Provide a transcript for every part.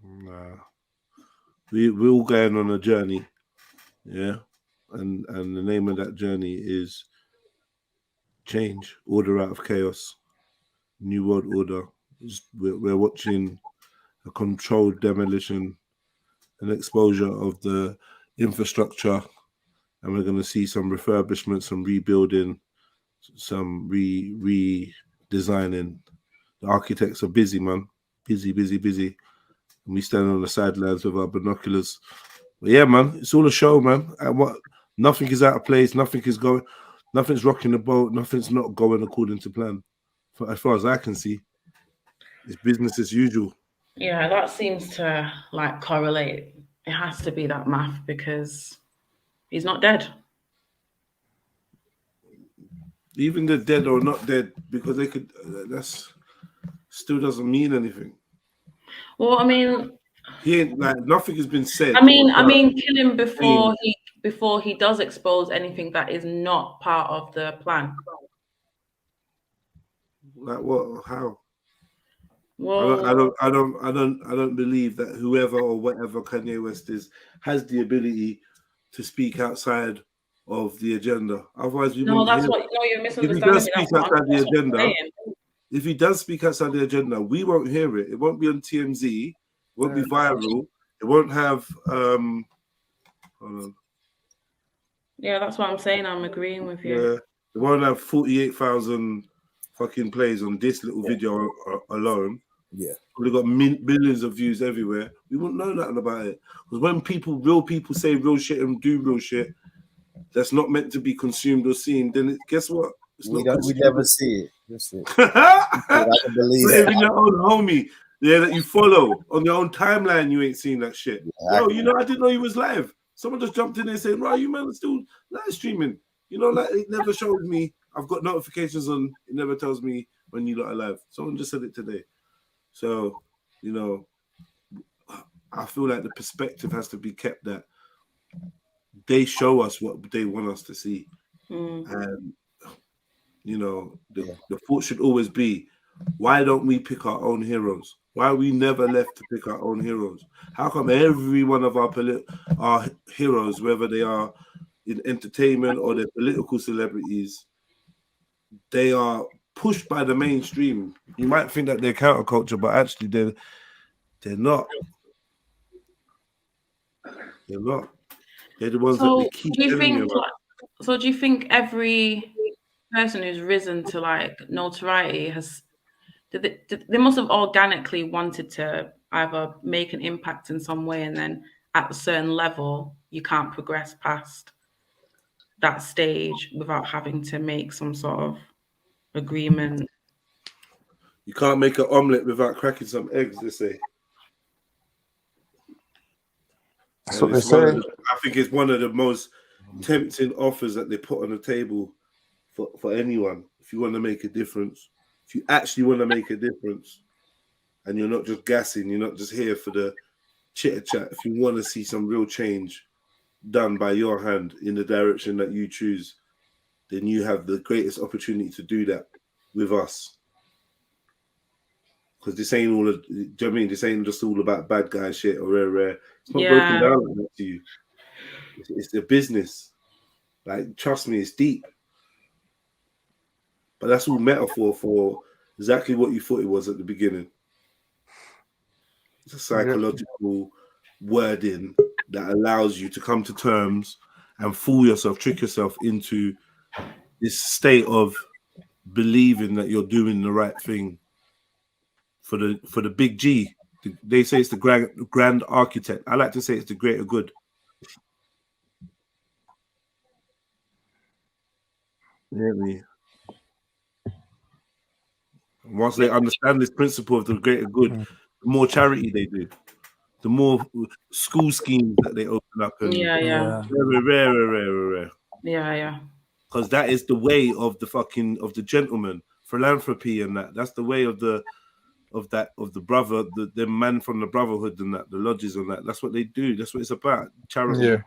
Nah. We're all going on a journey, yeah, and the name of that journey is change, order out of chaos, new world order. We're watching a controlled demolition, an exposure of the infrastructure, and we're going to see some refurbishment, some rebuilding, some redesigning. The architects are busy, man. Busy. And we stand on the sidelines with our binoculars. But yeah, man, it's all a show, man. And nothing is out of place, nothing's rocking the boat, nothing's not going according to plan. As far as I can see, it's business as usual. Yeah, that seems to like correlate. It has to be that math because he's not dead. Even the dead or not dead, because they could. That's still doesn't mean anything. Well, I mean, he ain't like nothing has been said. I mean, kill him before he does expose anything that is not part of the plan. Like what? How? Well, I don't believe that whoever or whatever Kanye West is has the ability to speak outside of the agenda. Otherwise, we wouldn't hear. You're misunderstanding me. If he does speak outside the agenda, we won't hear it. It won't be on TMZ. It won't be viral. It won't have. Hold on. Yeah, that's what I'm saying. I'm agreeing with you. Yeah, it won't have 48,000 fucking plays on this little video alone. Yeah, we got millions of views everywhere. We wouldn't know nothing about it because when real people say real shit and do real shit, that's not meant to be consumed or seen. Then guess what? We never see it. That's it. I can believe so even your own homie, that you follow on your own timeline, you ain't seen that shit. Yeah, I didn't know he was live. Someone just jumped in there saying, "Right, you man are still live streaming." Like it never showed me. I've got notifications on. It never tells me when you lot are live. Someone just said it today. So, I feel like the perspective has to be kept that they show us what they want us to see. And, the thought should always be, why don't we pick our own heroes? Why are we never left to pick our own heroes? How come every one of our heroes, whether they are in entertainment or they're political celebrities, they are pushed by the mainstream? You might think that they're counterculture, but actually they're not. They're not. They're the ones that they keep telling you about. So do you think every person who's risen to like notoriety they must have organically wanted to either make an impact in some way, and then at a certain level you can't progress past that stage without having to make some sort of agreement? You can't make an omelette without cracking some eggs, they say. That's what they say. I think it's one of the most tempting offers that they put on the table for anyone. If you want to make a difference, if you actually want to make a difference, and you're not just gassing, you're not just here for the chitter chat. If you want to see some real change done by your hand in the direction that you choose, then you have the greatest opportunity to do that with us. Because this ain't all. Do you know what I mean? This ain't just all about bad guy shit or rare. It's not broken down like that to you. It's the business. Like, trust me, it's deep. But that's all metaphor for exactly what you thought it was at the beginning. It's a psychological wording that allows you to come to terms and fool yourself, trick yourself into this state of believing that you're doing the right thing for the big G. They say it's the grand architect. I like to say it's the greater good. Really. Once they understand this principle of the greater good, the more charity they do, the more school schemes that they open up. And rare. Yeah. Because that is the way of the gentleman, philanthropy, and that's the way of the brother, the man from the brotherhood and that, the lodges and that. That's what they do. That's what it's about. Charity. Yeah.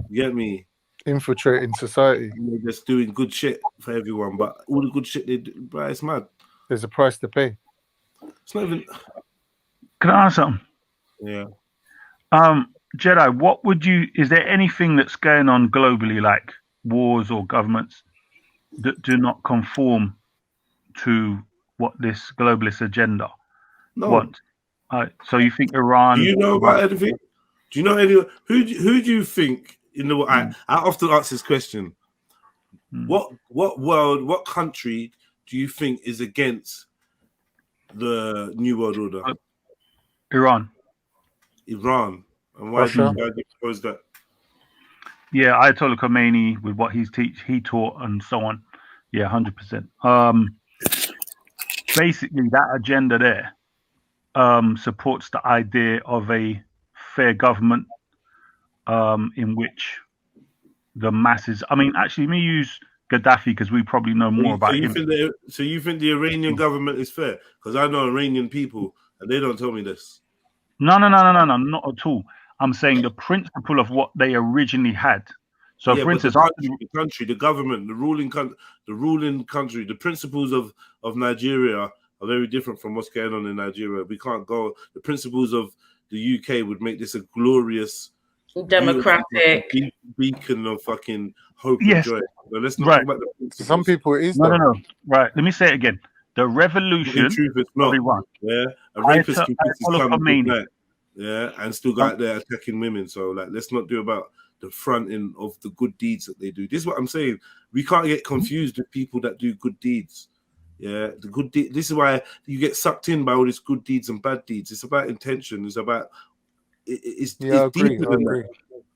You get me? Infiltrating society. They're just doing good shit for everyone, but all the good shit they do, bro, it's mad. There's a price to pay. It's not even. Can I ask something? Yeah. Jedi, what would you? Is there anything that's going on globally, like wars or governments, that do not conform to what this globalist agenda No. wants? So you think Iran? Do you know about anything? Do you know anyone? Who do you think? You know, I often ask this question. What world, what country do you think is against the New World Order? Iran. Iran. And why do Russia. you suppose that? Yeah, Ayatollah Khomeini with what he taught and so on. Yeah, 100%. Basically, that agenda there supports the idea of a fair government in which the masses. I mean, actually, let me use Gaddafi because we probably know more about him. So you think the Iranian government is fair? Because I know Iranian people and they don't tell me this. No, not at all. I'm saying the principle of what they originally had. So, yeah, for instance, the country, the government, the ruling country, the principles of Nigeria are very different from what's going on in Nigeria. We can't go. The principles of the UK would make this a glorious, democratic beacon of fucking hope Yes. and joy. So let's not Right. talk about the principles. Some people it is. No. Right. Let me say it again. The revolution In truth, it's of not. Iran. Yeah, a rapist can kiss his Ayatollah son Khomeini. goodnight. Yeah, and still go out there attacking women. So like, let's not do about the fronting of the good deeds that they do. This is what I'm saying. We can't get confused with people that do good deeds. Yeah, the good deed. This is why you get sucked in by all these good deeds and bad deeds. It's about intention. It's about it's deeper than that.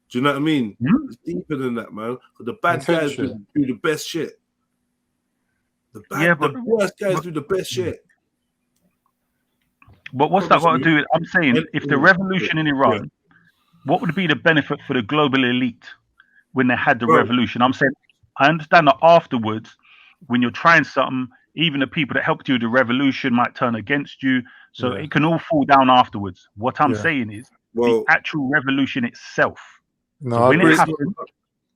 Do you know what I mean? It's deeper than that, man. The bad guys do the best shit. The worst guys do the best shit. But what's that got to do with? I'm saying, if the revolution in Iran, what would be the benefit for the global elite when they had the revolution? I'm saying, I understand that afterwards, when you're trying something, even the people that helped you with the revolution might turn against you. So it can all fall down afterwards. What I'm saying is, the actual revolution itself. No, when it happened,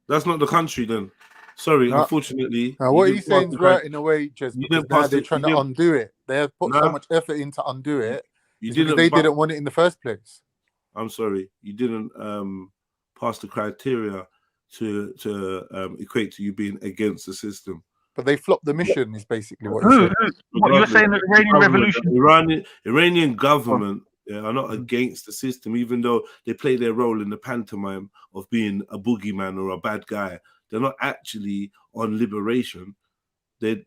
that's not the country then. Sorry, unfortunately. What are you saying is right in a way, just because now they're trying to undo it. They have put so much effort in to undo it. They didn't want it in the first place. I'm sorry, you didn't pass the criteria to equate to you being against the system. But they flopped the mission, is basically what you're saying. What you're saying, the Iranian revolution, Iranian government are not against the system, even though they play their role in the pantomime of being a boogeyman or a bad guy. They're not actually on liberation. They're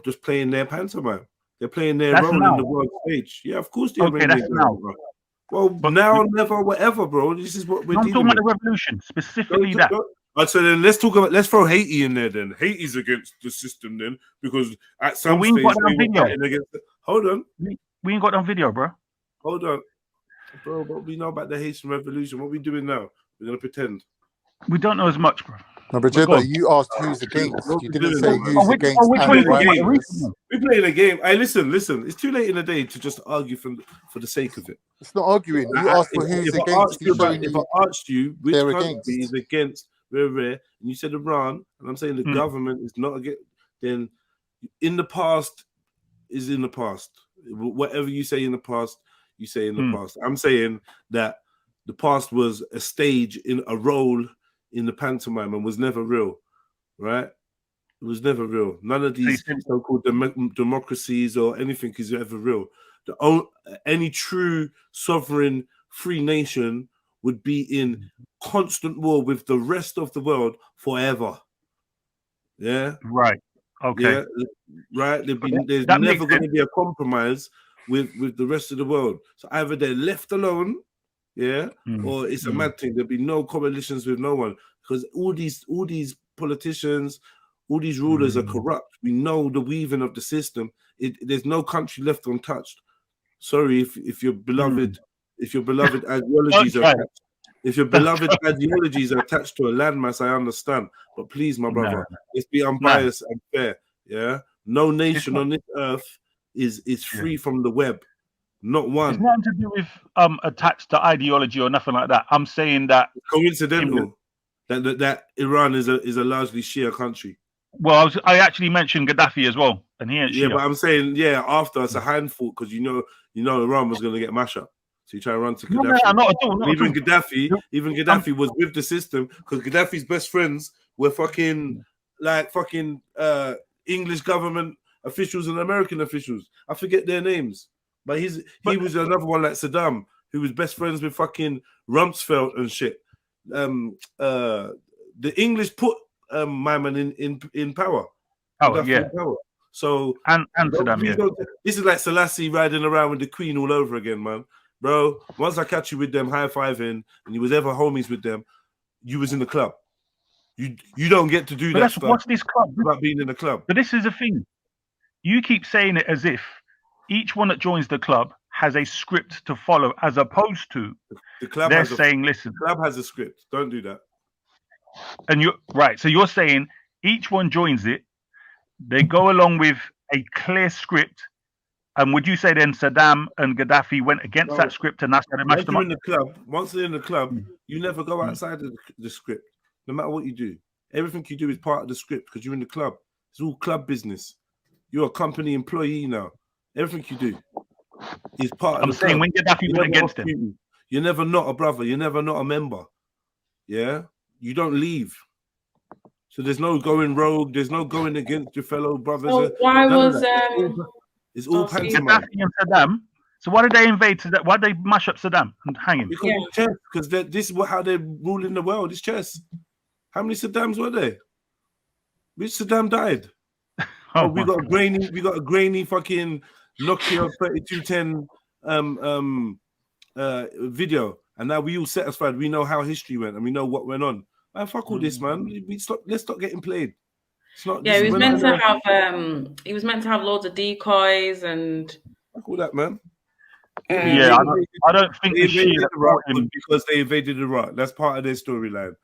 just playing their pantomime. They're playing their role in the world stage. Yeah, of course they're that's now. Well, but now, never, whatever, bro. This is what we're I'm dealing talking about with. the revolution, specifically that. So then let's throw Haiti in there then. Haiti's against the system then, because at some we stage ain't got that video. Hold on. We ain't got that video, bro. Hold on. Bro, what we know about the Haitian revolution, what we doing now? We're gonna pretend. We don't know as much, bro. No, but Jedi, you asked who's against. You didn't say who's against. We're playing a game. Hey, listen. It's too late in the day to just argue for the sake of it. It's not arguing. You asked for who's against. If I asked you which country is against and you said Iran, and I'm saying the government is not against, then in the past is in the past. Whatever you say in the past, you say in the past. I'm saying that the past was a stage in a role in the pantomime and was never real, right? It was never real. None of these so-called democracies or anything is ever real. Any true sovereign free nation would be in constant war with the rest of the world forever. Yeah? Right. Okay. Yeah, right? There's never going to be a compromise with the rest of the world. So either they're left alone, or it's a mad thing. There'll be no coalitions with no one, because all these politicians, all these rulers are corrupt. We know the weaving of the system. There's no country left untouched. Sorry if your beloved ideologies are attached. If your beloved ideologies are attached to a landmass, I understand. But please, my brother, let's be unbiased and fair. Yeah, no nation on this earth is free from the web. Not one. It's nothing to do with attached to ideology or nothing like that. I'm saying that it's coincidental that Iran is a largely Shia country. Well, I actually mentioned Gaddafi as well, and he ain't Yeah, Shia. but I'm saying, after it's a handful because you know Iran was going to get mashed up. So you try to run to Gaddafi. No, not at all. Not even at all. Gaddafi was with the system because Gaddafi's best friends were fucking English government officials and American officials. I forget their names, but he was another one like Saddam who was best friends with fucking Rumsfeld and shit. The English put my man in power. In power. So and Saddam, this is like Selassie riding around with the Queen all over again, man. Bro, once I catch you with them high-fiving and you was ever homies with them, you was in the club. You don't get to do that stuff. What's this club? About being in the club. But this is the thing. You keep saying it as if each one that joins the club has a script to follow, as opposed to the club listen. The club has a script. Don't do that. And you're right. So you're saying each one joins it. They go along with a clear script. And would you say then Saddam and Gaddafi went against that script and that's how they mashed them up? Once they're in the club, you never go outside of the script, no matter what you do. Everything you do is part of the script because you're in the club. It's all club business. You're a company employee now. Everything you do is part of the club. I'm saying when Gaddafi went against him. You're never not a brother. You're never not a member. Yeah? You don't leave. So there's no going rogue. There's no going against your fellow brothers. So why was... It's all Gaddafi and Saddam. So why did they invade Saddam? Why did they mash up Saddam and hang him? Because it's chess. Because this is how they're ruling the world. It's chess. How many Saddams were there? Which Saddam died? We got a grainy fucking Nokia 3210 video, and now we all satisfied. We know how history went, and we know what went on. Man, fuck all this, man. Let's stop getting played. It's not. Yeah, he was meant to have. He was meant to have loads of decoys and. Fuck all that, man. I don't think they invaded Iraq because they invaded Iraq. That's part of their storyline.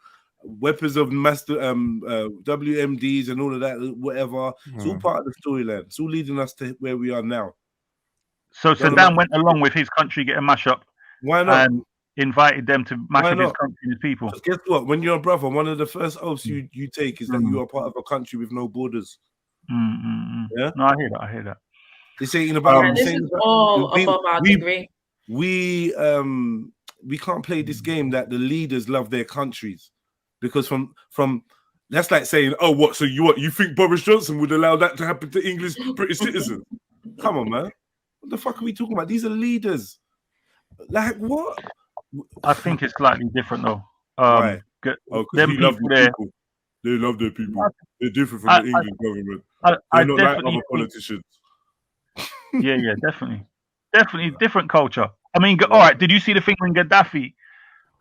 Weapons of mass WMDs and all of that, whatever. It's all part of the storyline. It's all leading us to where we are now. So Saddam went along with his country getting mashed up. Why not? And invited them to mash up his country and his people. Guess what? When you're a brother, one of the first oaths you take is that you are part of a country with no borders. Yeah? No, I hear that. They're saying about this is all above our degree. We can't play this game that the leaders love their countries, because from that's like saying, oh, what? So you think Boris Johnson would allow that to happen to English British citizens? Come on, man. What the fuck are we talking about? These are leaders. Like what? I think it's slightly different though. Right. Them people there, they love their people. They're different from the English government. They're not like other politicians. Yeah, definitely different culture. I mean, all right. Did you see the thing when Gaddafi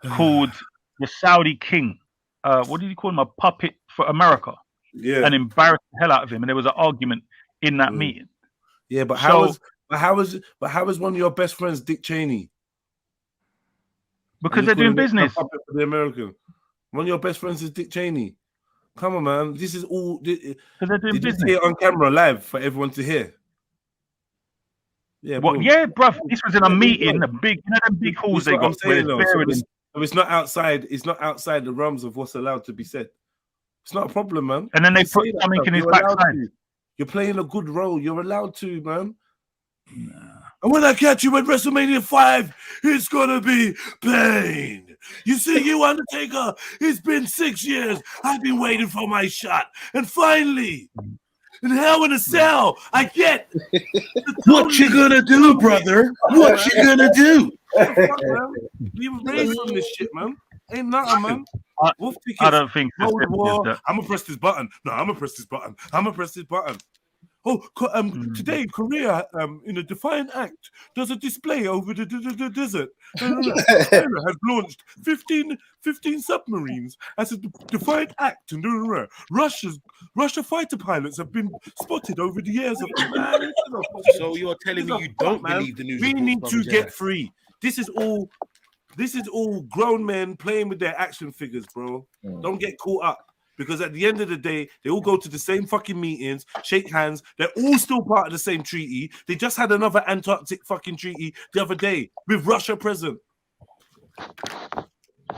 called the Saudi king? What did he call him? A puppet for America? Yeah, and embarrassed the hell out of him. And there was an argument in that meeting. Yeah, but how was one of your best friends Dick Cheney? Because they're doing business. For the American. One of your best friends is Dick Cheney. Come on, man. This is all. Because they're doing business. You say it on camera live for everyone to hear? Yeah. What? Yeah, bruv. This was in a meeting, them big halls they got. It's not outside. It's not outside the realms of what's allowed to be said. It's not a problem, man. And then they put something in his backside. You're playing a good role. You're allowed to, man. Nah. And when I catch you at WrestleMania 5, it's gonna be pain. You see, you Undertaker, it's been 6 years. I've been waiting for my shot. And finally, in Hell in a Cell, I get what you gonna do, brother? What you gonna do? We were raised from this shit, man. Ain't nothing, man. I don't think I'm gonna press this button. No, I'm gonna press this button. I'm gonna press this button. Oh, today Korea, in a defiant act, does a display over the desert. China has launched 15 submarines as a defiant act. Russia fighter pilots have been spotted over the years of. So you're telling me you don't believe the news? We need to get free. This is all grown men playing with their action figures, bro. Don't get caught up. Because at the end of the day, they all go to the same fucking meetings, shake hands. They're all still part of the same treaty. They just had another Antarctic fucking treaty the other day with Russia present.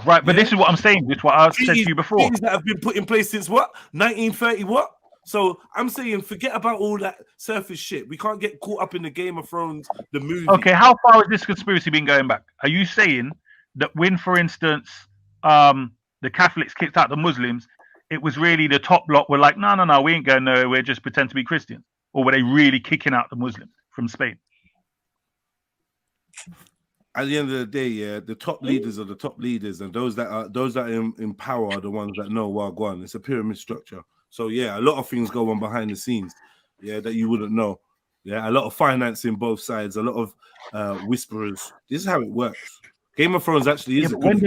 Right, but this is what I'm saying. This is what I said to you before. Treaties that have been put in place since what? 1930 what? So I'm saying, forget about all that surface shit. We can't get caught up in the Game of Thrones, the movie. Okay, how far has this conspiracy been going back? Are you saying that when, for instance, the Catholics kicked out the Muslims, it was really the top lot were like, no, we ain't going nowhere. We're just pretend to be Christians, or were they really kicking out the Muslims from Spain? At the end of the day, yeah, the top leaders are the top leaders, and those that are in power are the ones that know Wagwan. It's a pyramid structure. So yeah, a lot of things go on behind the scenes, yeah, that you wouldn't know. Yeah, a lot of financing both sides, a lot of whisperers. This is how it works. Game of Thrones actually is a good